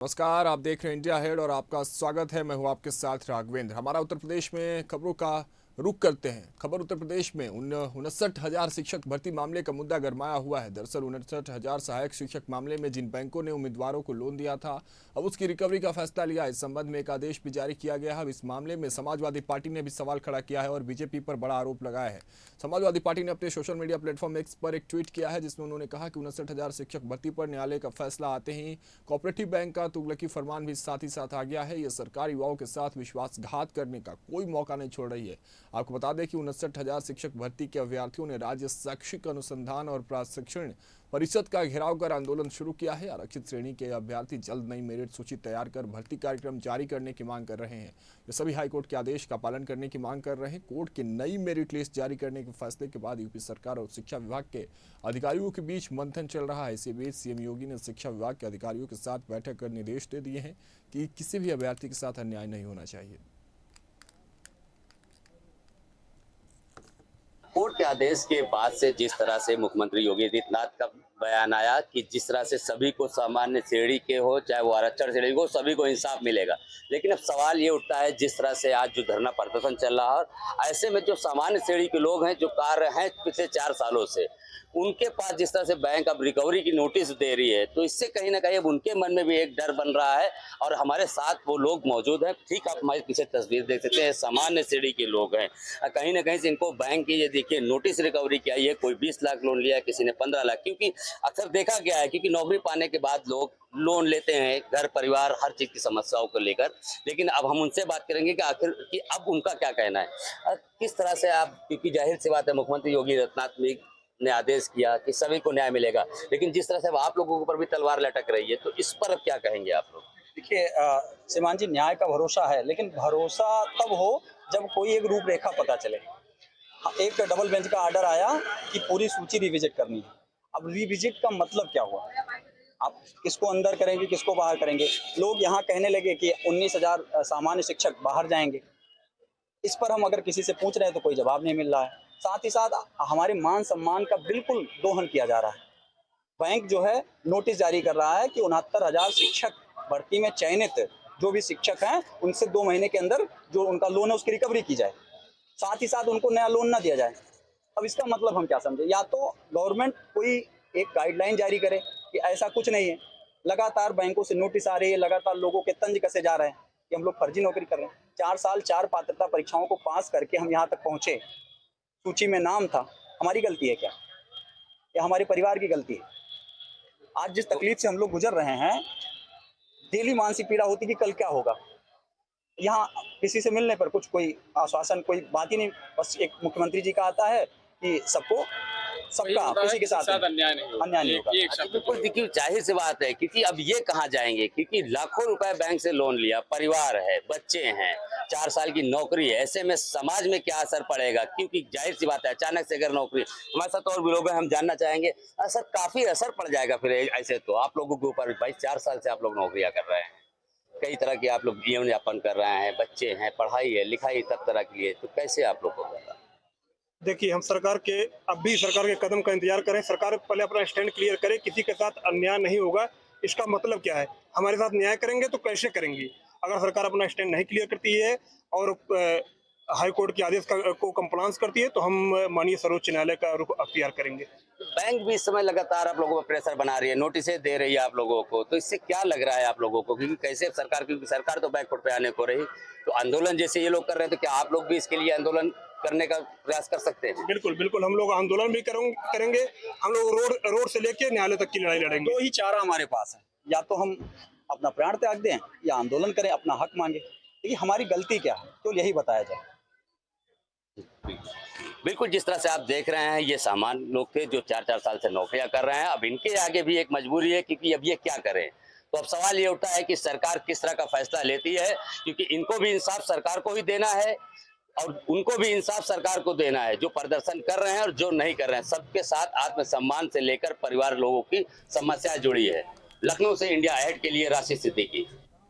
नमस्कार, आप देख रहे हैं इंडिया हेड और आपका स्वागत है। मैं हूं आपके साथ राघवेंद्र। हमारा उत्तर प्रदेश में खबरों का रुख करते हैं। खबर उत्तर प्रदेश में 59,000 शिक्षक भर्ती मामले का मुद्दा गरमाया हुआ है। दरअसल 59,000 सहायक शिक्षक मामले में जिन बैंकों ने उम्मीदवारों को लोन दिया था, अब उसकी रिकवरी का फैसला लिया। इस संबंध में एक आदेश भी जारी किया गया है। अब इस मामले में समाजवादी पार्टी ने भी सवाल खड़ा किया है और बीजेपी पर बड़ा आरोप लगाया है। समाजवादी पार्टी ने अपने सोशल मीडिया प्लेटफॉर्म एक्स पर एक ट्वीट किया है, जिसमें उन्होंने कहा कि 59,000 शिक्षक भर्ती पर न्यायालय का फैसला आते ही कोऑपरेटिव बैंक का तुगलकी फरमान भी साथ ही साथ आ गया है। ये सरकार युवाओं के साथ विश्वासघात करने का कोई मौका नहीं छोड़ रही है। आपको बता दें कि 59,000 शिक्षक भर्ती के अभ्यर्थियों ने राज्य शैक्षिक अनुसंधान और प्रशिक्षण परिषद का घेराव कर आंदोलन शुरू किया है। आरक्षित श्रेणी के अभ्यर्थी जल्द नई मेरिट सूची तैयार कर भर्ती कार्यक्रम जारी करने की मांग कर रहे हैं। ये सभी हाईकोर्ट के आदेश का पालन करने की मांग कर रहे हैं। कोर्ट की नई मेरिट लिस्ट जारी करने के फैसले के बाद यूपी सरकार और शिक्षा विभाग के अधिकारियों के बीच मंथन चल रहा है। इसी बीच सीएम योगी ने शिक्षा विभाग के अधिकारियों के साथ बैठक कर निर्देश दे दिए हैं कि किसी भी अभ्यर्थी के साथ अन्याय नहीं होना चाहिए। कोर्ट के आदेश के बाद से जिस तरह से मुख्यमंत्री योगी आदित्यनाथ का बयान आया कि जिस तरह से सभी को सामान्य श्रेणी के हो, चाहे वो आरक्षण श्रेणी हो, सभी को इंसाफ मिलेगा। लेकिन अब सवाल ये उठता है, जिस तरह से आज जो धरना प्रदर्शन चल रहा है, ऐसे में जो सामान्य श्रेणी के लोग हैं, जो कार्य हैं पिछले 4 सालों से, उनके पास जिस तरह से बैंक अब रिकवरी की नोटिस दे रही है, तो इससे कहीं ना कहीं अब उनके मन में भी एक डर बन रहा है। और हमारे साथ वो लोग मौजूद हैं, ठीक आप हमारे पीछे तस्वीर देख सकते हैं, सामान्य श्रेणी के लोग हैं। कहीं ना कहीं से इनको बैंक की ये देखिए नोटिस रिकवरी की आई है। कोई 20 लाख लोन लिया है, किसी ने 15 लाख, क्योंकि अक्सर देखा गया है क्योंकि नौकरी पाने के बाद लोग लोन लेते हैं घर परिवार हर चीज की समस्याओं को लेकर। लेकिन अब हम उनसे बात करेंगे कि आखिर कि अब उनका क्या कहना है, किस तरह से आप, क्योंकि जाहिर सी बात है मुख्यमंत्री योगी आदित्यनाथ ने आदेश किया कि सभी को न्याय मिलेगा, लेकिन जिस तरह से अब आप लोगों के ऊपर भी तलवार लटक रही है, तो इस पर अब क्या कहेंगे आप लोग? देखिए श्रीमान जी, न्याय का भरोसा है, लेकिन भरोसा तब हो जब कोई एक रूपरेखा पता चले। एक डबल बेंच का ऑर्डर आया कि पूरी सूची रिविजिट करनी है। अब रिविजिट का मतलब क्या हुआ? आप किसको अंदर करेंगे, किसको बाहर करेंगे? लोग यहाँ कहने लगे कि 19,000 सामान्य शिक्षक बाहर जाएंगे। इस पर हम अगर किसी से पूछ रहे हैं तो कोई जवाब नहीं मिल रहा है। साथ ही साथ हमारे मान सम्मान का बिल्कुल दोहन किया जा रहा है। बैंक जो है नोटिस जारी कर रहा है कि 69,000 शिक्षक भर्ती में चयनित जो भी शिक्षक हैं, उनसे 2 महीने के अंदर जो उनका लोन है उसकी रिकवरी की जाए। साथ ही साथ उनको नया लोन ना दिया जाए। अब इसका मतलब हम क्या समझे? या तो गवर्नमेंट कोई एक गाइडलाइन जारी करे कि ऐसा कुछ नहीं है। लगातार बैंकों से नोटिस आ रही है, लगातार लोगों के तंज कसे जा रहे हैं कि हम लोग फर्जी नौकरी कर रहे हैं। 4 साल 4 पात्रता परीक्षाओं को पास करके हम यहाँ तक पहुंचे, सूची में नाम था। हमारी गलती है क्या, या हमारे परिवार की गलती है? आज जिस तकलीफ से हम लोग गुजर रहे हैं, डेली मानसिक पीड़ा होती कि कल क्या होगा। यहाँ किसी से मिलने पर कुछ कोई आश्वासन, कोई बात ही नहीं। बस एक मुख्यमंत्री जी का आता है कि सबको सबका किसी के साथ अन्याय नहीं होगा। बिल्कुल, देखिए जाहिर सी बात है, क्योंकि अब ये कहाँ जाएंगे, क्योंकि लाखों रुपए बैंक से लोन लिया, परिवार है, बच्चे हैं, 4 साल की नौकरी है, ऐसे में समाज में क्या असर पड़ेगा? क्योंकि जाहिर सी बात है, अचानक से अगर नौकरी, हमारे साथ और भी लोग हैं, हम जानना चाहेंगे। सर, काफी असर पड़ जाएगा फिर ऐसे तो आप लोगों के ऊपर। भाई 4 साल से आप लोग नौकरियां कर रहे हैं, कई तरह के आप लोग जीवन यापन कर रहे हैं, बच्चे हैं, पढ़ाई है, लिखाई, सब तरह के लिए, तो कैसे आप लोग को होगा? देखिए, हम सरकार के अब भी सरकार के कदम का इंतजार करें। सरकार पहले अपना स्टैंड क्लियर करे, किसी के साथ अन्याय नहीं होगा। इसका मतलब क्या है? हमारे साथ न्याय करेंगे तो कैसे करेंगी? अगर सरकार अपना स्टैंड नहीं क्लियर करती है और हाई कोर्ट के आदेश को कंप्लायंस करती है, तो हम माननीय सर्वोच्च न्यायालय का रुख अख्तियार करेंगे। बैंक भी इस समय लगातार आप लोगों पर प्रेशर बना रही है, नोटिसें दे रही है आप लोगों को, तो इससे क्या लग रहा है आप लोगों को? क्योंकि कैसे सरकार, क्योंकि सरकार तो बैकफुट पे आने को रही, तो आंदोलन जैसे ये लोग कर रहे हैं, तो क्या आप लोग भी इसके लिए आंदोलन करने का प्रयास कर सकते हैं? बिल्कुल बिल्कुल, हम लोग आंदोलन भी करेंगे। हम लोग रोड से लेके न्यायालय तक की लड़ाई लड़ेंगे। 2 ही चारा हमारे पास है, या तो हम अपना प्राण त्याग दें या आंदोलन करें, अपना हक मांगे। देखिए हमारी गलती क्या है, तो यही बताया जाए। बिल्कुल, जिस तरह से आप देख रहे हैं, ये सामान्य लोग थे जो 4-4 साल से नौकरियां कर रहे हैं। अब इनके आगे भी एक मजबूरी है, क्योंकि अब ये क्या करें? तो अब सवाल ये उठता है कि सरकार किस तरह का फैसला लेती है, क्योंकि इनको भी इंसाफ सरकार को ही देना है और उनको भी इंसाफ सरकार को देना है। जो प्रदर्शन कर रहे हैं और जो नहीं कर रहे हैं, सबके साथ आत्मसम्मान से लेकर परिवार लोगों की समस्या जुड़ी है। लखनऊ से इंडिया हेड के लिए राशि सिद्दीकी।